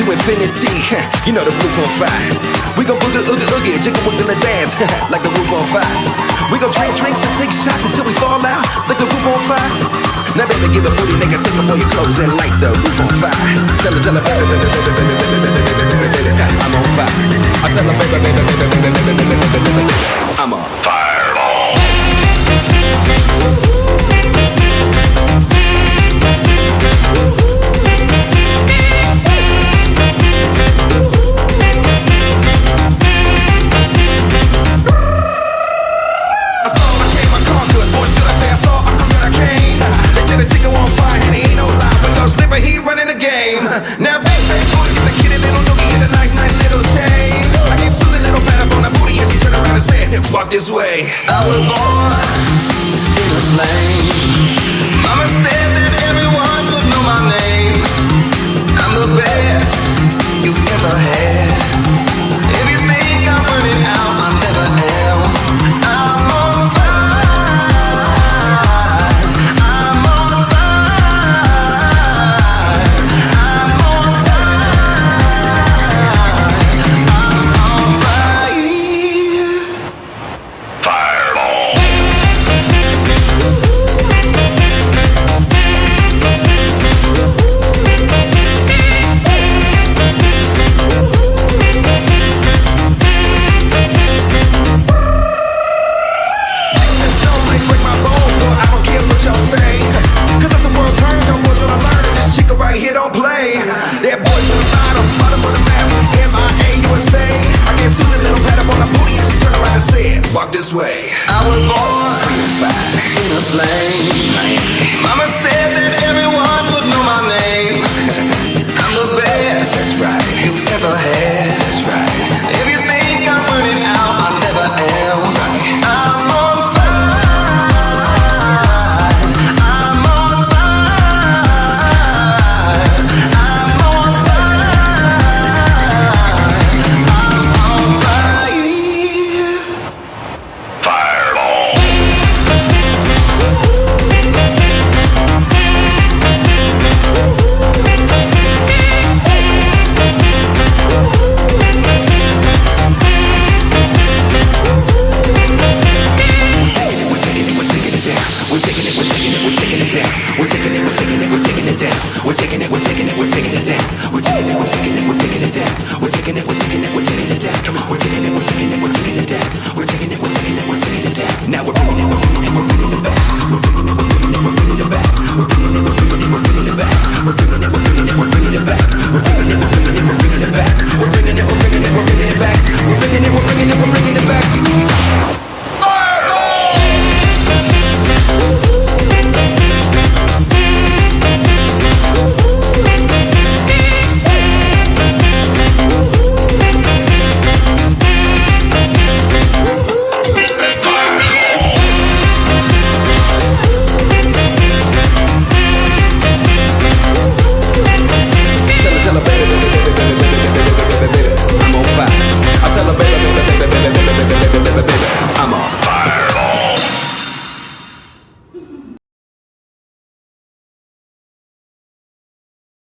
to infinity. You know the roof on fire. We gon' boogie, oogie, oogie, jiggle, wiggle, and dance like the roof on fire. We gon' drink drinks and take shots until we fall out like the roof on fire. Now baby, give a booty, nigga, take off all your clothes and light the roof on fire. Tell her, baby, baby, baby, baby, baby, baby, baby, baby, I'm on fire. I tell her, baby, baby, baby, baby, baby, baby, baby, baby, I'm on fire. The chicken on fire and he ain't no lie, but no slipper, he running the game. Now baby, booty, get the kitty little noogie, it's a nice, nice little shame. I get Susie little pat up on the booty and she turn around and say, walk this way. I was born in a flame. Mama said that everyone would know my name. I'm the best you've ever had. If you think I'm burning out, I never am. I'm on fire. Now we're bringing it